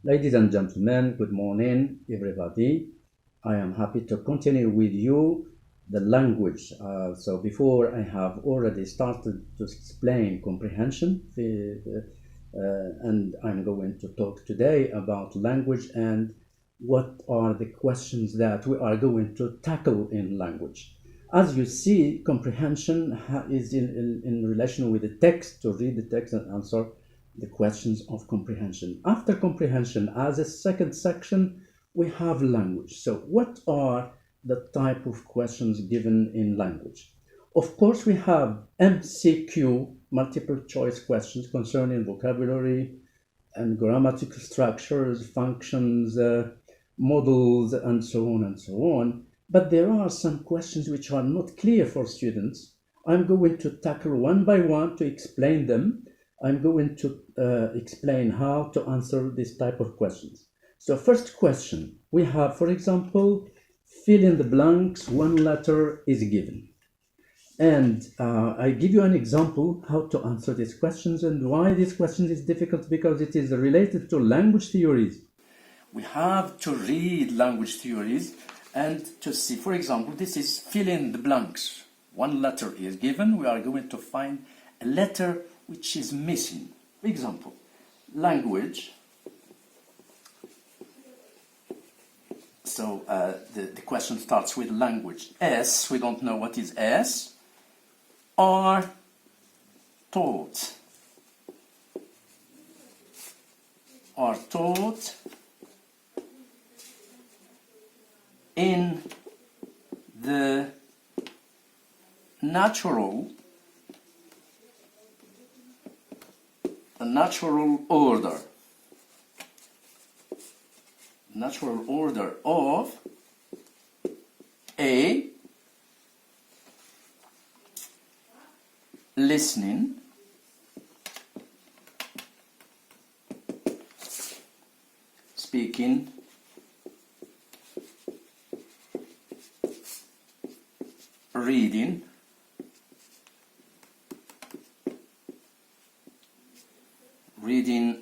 Ladies and gentlemen, good morning, everybody. I am happy to continue with you the language. So before I have already started to explain comprehension, and I'm going to talk today about language and what are the questions that we are going to tackle in language. As you see, comprehension is in relation with the text, to read the text and answer the questions of comprehension. After comprehension, as a second section, we have language. So what are the type of questions given in language? Of course, we have MCQ, multiple choice questions concerning vocabulary and grammatical structures, functions, models, and so on and so on. But there are some questions which are not clear for students. I'm going to tackle one by one to explain them. I'm going to explain how to answer this type of questions. So first question, we have, for example, fill in the blanks, one letter is given. And I give you an example how to answer these questions and why this question is difficult, because it is related to language theories. We have to read language theories and to see, for example, this is fill in the blanks. One letter is given, we are going to find a letter which is missing. For example, language. So the question starts with language. S, we don't know what is S. Are taught. Are taught in the natural order. Natural order of A, listening, speaking, reading,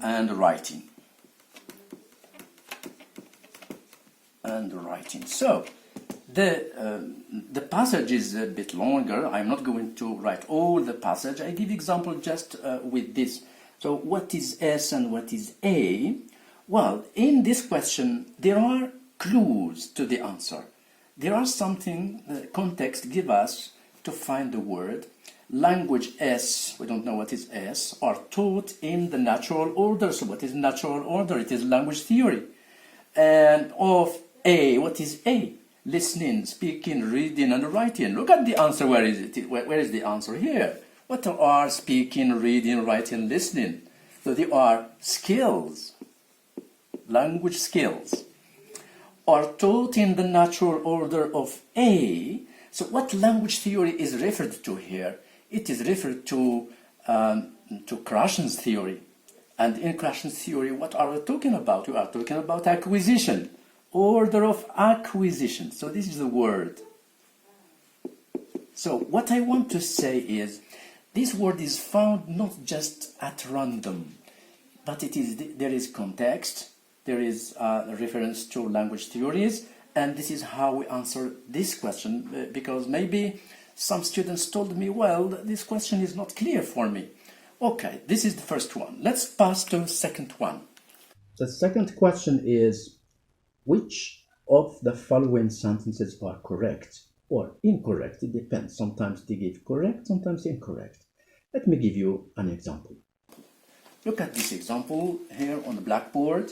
and writing. So the passage is a bit longer. I'm not going to write all the passage. I give example just with this. So what is S and what is A? Well, in this question, there are clues to the answer. There are something, context give us to find the word. Language S, we don't know what is S, are taught in the natural order. So what is natural order? It is language theory. And of A, what is A? Listening, speaking, reading, and writing. Look at the answer. Where is it? Where is the answer here? What are speaking, reading, writing, listening? So they are skills, language skills, are taught in the natural order of A. So what language theory is referred to here? It is referred to Krashen's theory. And in Krashen's theory, what are we talking about? We are talking about acquisition, order of acquisition. So this is the word. So what I want to say is, this word is found not just at random, but there is context, there is a reference to language theories, and this is how we answer this question, because maybe some students told me, well, this question is not clear for me. Okay, this is the first one. Let's pass to the second one. The second question is, which of the following sentences are correct or incorrect? It depends. Sometimes they give correct, sometimes incorrect. Let me give you an example. Look at this example here on the blackboard.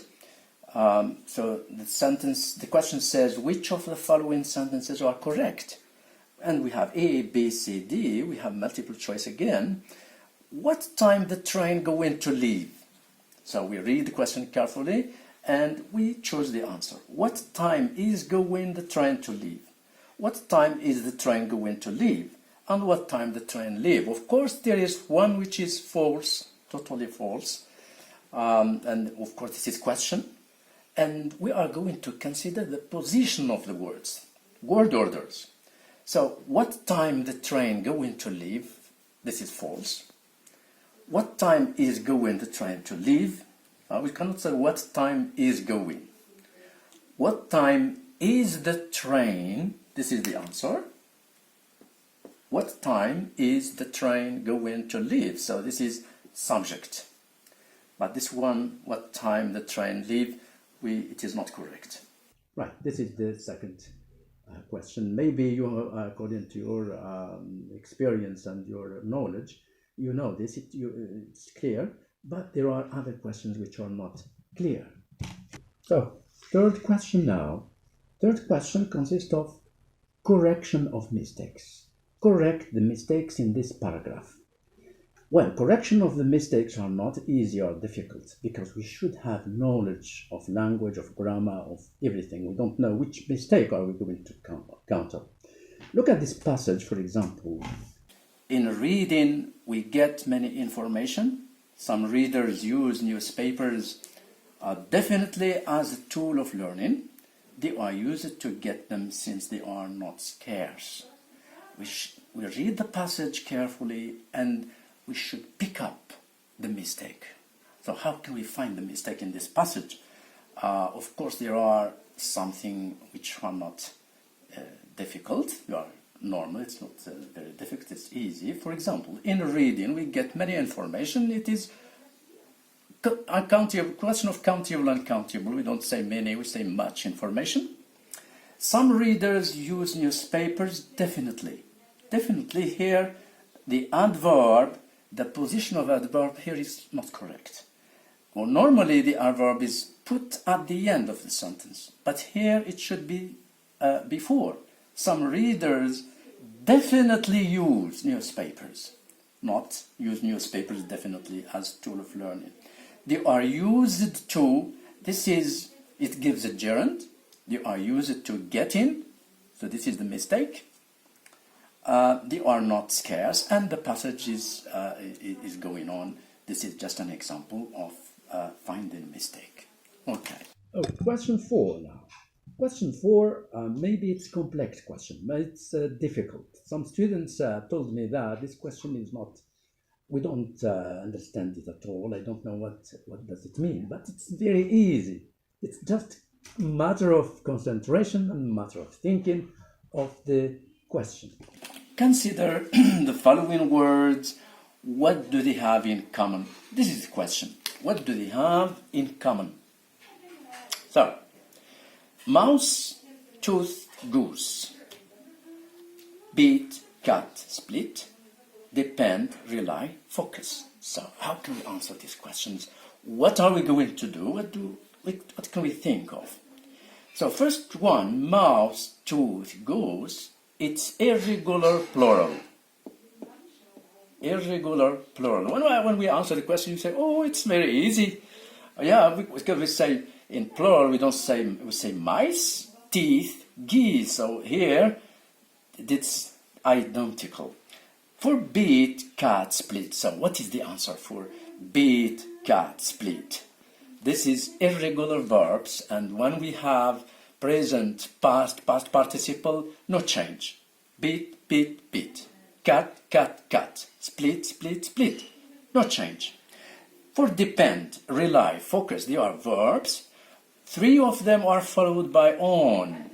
So the question says, which of the following sentences are correct? And we have A, B, C, D. We have multiple choice again. What time the train going to leave? So we read the question carefully and we choose the answer. What time is going the train to leave? What time is the train going to leave? And what time the train leave? Of course, there is one which is false, totally false. And of course, this is question. And we are going to consider the position of the words, word orders. So, what time the train going to leave? This is false. What time is going the train to leave? We cannot say what time is going. What time is the train? This is the answer. What time is the train going to leave? So this is subject. But this one, what time the train leave, it is not correct. Right, this is the second question. Maybe you, according to your experience and your knowledge, you know this, it's clear, but there are other questions which are not clear. So, third question now. Third question consists of correction of mistakes. Correct the mistakes in this paragraph. Well, correction of the mistakes are not easy or difficult because we should have knowledge of language, of grammar, of everything. We don't know which mistake are we going to counter. Look at this passage, for example. In reading, we get many information. Some readers use newspapers definitely as a tool of learning. They are used to get them since they are not scarce. We read the passage carefully and we should pick up the mistake. So how can we find the mistake in this passage? Of course, there are something which are not difficult. They are normal. It's not very difficult. It's easy. For example, in reading, we get many information. It is uncountable, question of countable and countable. We don't say many, we say much information. Some readers use newspapers, definitely. Definitely here, the adverb, the position of adverb here is not correct. Well, normally the adverb is put at the end of the sentence, but here it should be before. Some readers definitely use newspapers, not use newspapers definitely as tool of learning. They are used to, it gives a gerund. They are used to get in, so this is the mistake. They are not scarce, and the passage is going on. This is just an example of finding a mistake. Okay. Oh, question 4 now. Question 4, maybe it's a complex question, but it's difficult. Some students told me that this question is not, we don't understand it at all. I don't know what does it mean, but it's very easy. It's just a matter of concentration and a matter of thinking of the question. Consider the following words. What do they have in common? This is the question. What do they have in common? So, mouse, tooth, goose. Beat, cat, split. Depend, rely, focus. So, how can we answer these questions? What are we going to do? What can we think of? So, first one, mouse, tooth, goose. It's irregular plural. Irregular plural. When we answer the question, you say, "Oh, it's very easy." Yeah, because we say in plural, we say mice, teeth, geese. So here, it's identical. For beat, cat, split. So what is the answer for beat, cat, split? This is irregular verbs, and when we have present, past participle, no change. Beat, beat, beat. Cat, cat, cat. Split, split, split. No change. For depend, rely, focus, they are verbs. 3 of them are followed by on.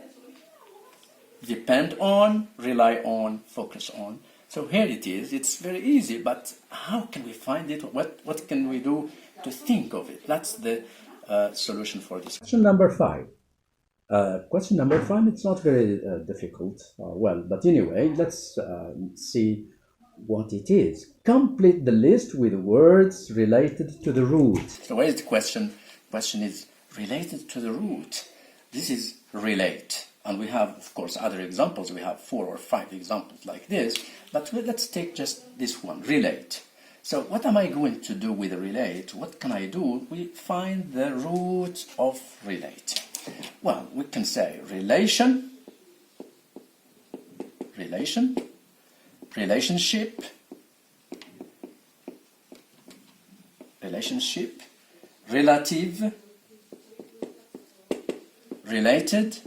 Depend on, rely on, focus on. So here it is. It's very easy, but how can we find it? What can we do to think of it? That's the solution for this. Question number 5. Question number 5, it's not very difficult. But anyway, let's see what it is. Complete the list with words related to the root. So where is the question? The question is related to the root. This is relate. And we have, of course, other examples. We have 4 or 5 examples like this. But let's take just this one, relate. So what am I going to do with relate? What can I do? We find the root of relate. Well, we can say relation, relationship, relative, related.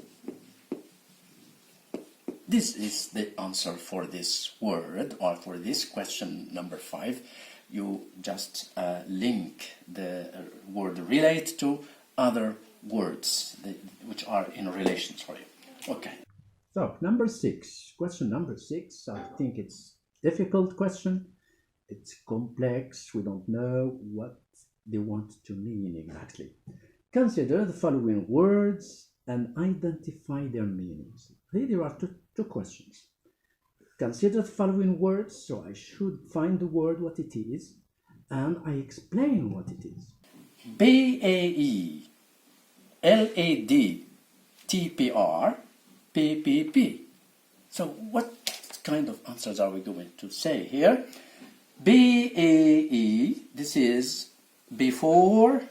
this is the answer for this word, or for this question number 5. You just link the word relate to other words which are in relation. Sorry. Okay. So number 6, question number 6. I think it's difficult question. It's complex. We don't know what they want to mean exactly. Consider the following words and identify their meanings. Here there are two questions. Consider the following words, so I should find the word what it is, and I explain what it is. BAE, LAD, TPR, PPP. So what kind of answers are we going to say here? BAE, this is before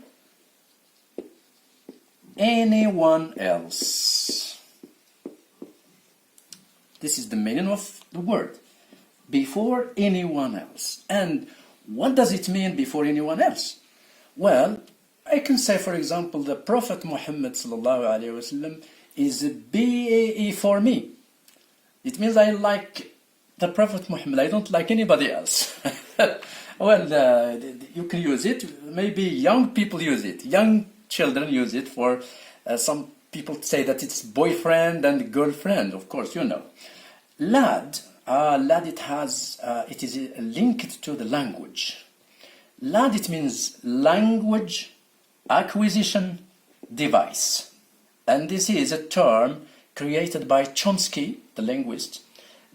anyone else. This is the meaning of the word, before anyone else. And what does it mean, before anyone else? Well, I can say, for example, the Prophet Muhammad ﷺ is a BAE for me. It means I like the Prophet Muhammad, I don't like anybody else. Well, you can use it, maybe young people use it, young children use it for, some people say that it's boyfriend and girlfriend, of course, you know. LAD, it is linked to the language. LAD, it means language acquisition device. And this is a term created by Chomsky, the linguist.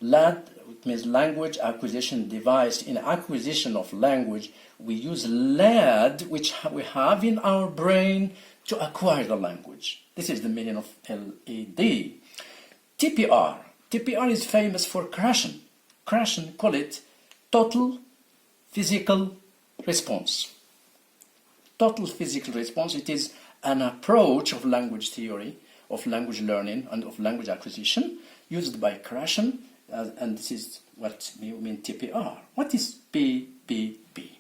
LAD, it means language acquisition device. In acquisition of language, we use LAD, which we have in our brain, to acquire the language. This is the meaning of LAD. TPR. TPR is famous for crashing. Crashing, call it total physical response. Total physical response, it is an approach of language theory, of language learning, and of language acquisition used by crashing, and this is what we mean TPR. What is PPP?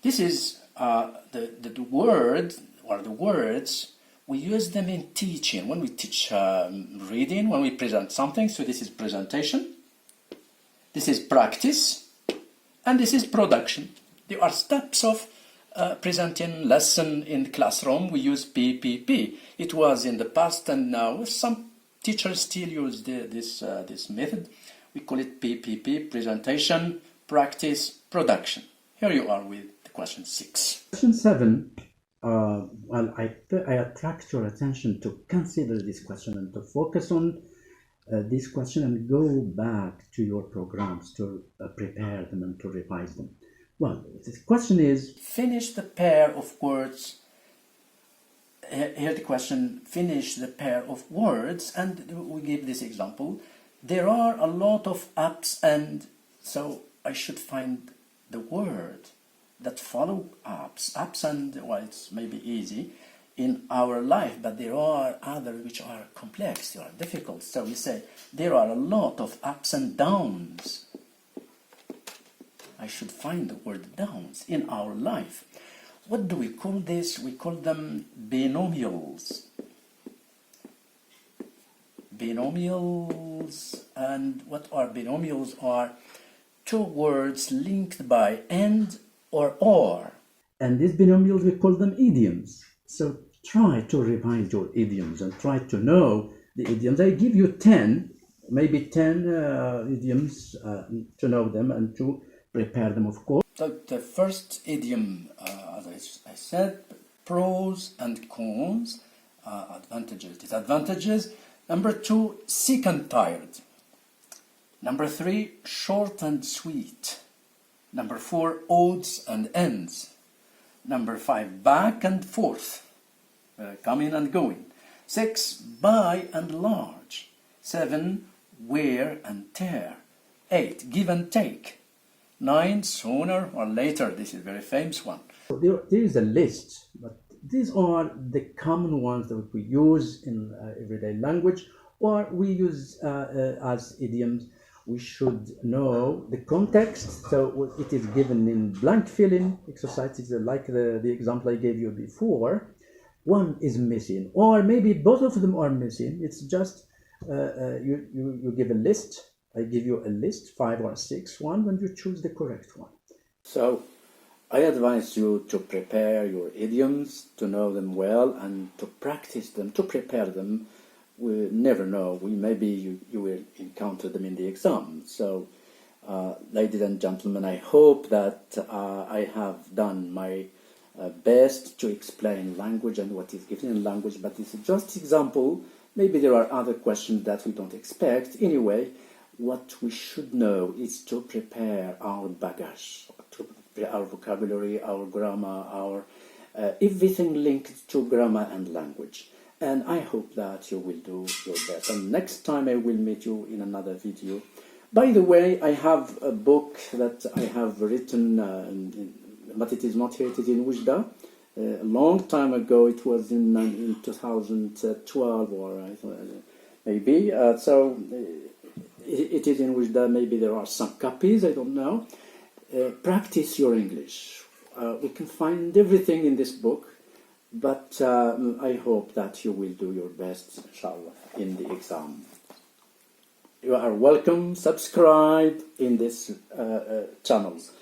This is the word, or the words, we use them in teaching. When we teach reading, when we present something, so this is presentation, this is practice, and this is production. There are steps of presenting lesson in the classroom. We use PPP. It was in the past, and now some teachers still use this method. We call it PPP, presentation, practice, production. Here you are with question 6. Question 7. Well, I attract your attention to consider this question and to focus on this question and go back to your programs to prepare them and to revise them. Well, this question is, finish the pair of words. Here the question, finish the pair of words, and we give this example. There are a lot of ups, and so I should find the word that follow ups, and, well, it's maybe easy in our life, but there are others which are complex, they are difficult. So we say, there are a lot of ups and downs. I should find the word downs in our life. What do we call this? We call them binomials. Binomials, and what are binomials? Are two words linked by and or. And these binomials, we call them idioms. So try to revise your idioms and try to know the idioms. I give you 10, maybe 10 idioms to know them and to prepare them, of course. So the first idiom, as I said, pros and cons, advantages, disadvantages. Number 2, sick and tired. Number 3, short and sweet. Number 4, odds and ends. Number 5, back and forth, coming and going. 6, by and large. 7, wear and tear. 8, give and take. 9, sooner or later. This is a very famous one. There is a list, but these are the common ones that we use in everyday language, or we use as idioms. We should know the context, so it is given in blank filling exercises like the example I gave you before. One is missing, or maybe both of them are missing. It's just you give a list. I give you a list, 5 or 6 one, and you choose the correct one. So I advise you to prepare your idioms, to know them well, and to practice them, to prepare them. We never know. Maybe you will encounter them in the exam. So, ladies and gentlemen, I hope that I have done my best to explain language and what is given in language, but this is just example. Maybe there are other questions that we don't expect. Anyway, what we should know is to prepare our baggage, to prepare our vocabulary, our grammar, our everything linked to grammar and language. And I hope that you will do your best. And next time I will meet you in another video. By the way, I have a book that I have written, but it is not here, it is in Ujda. A long time ago, it was in 2012 or maybe. So it is in Ujda, maybe there are some copies, I don't know. Practice your English. We can find everything in this book. But I hope that you will do your best, inshallah, in the exam. You are welcome. Subscribe in this channels.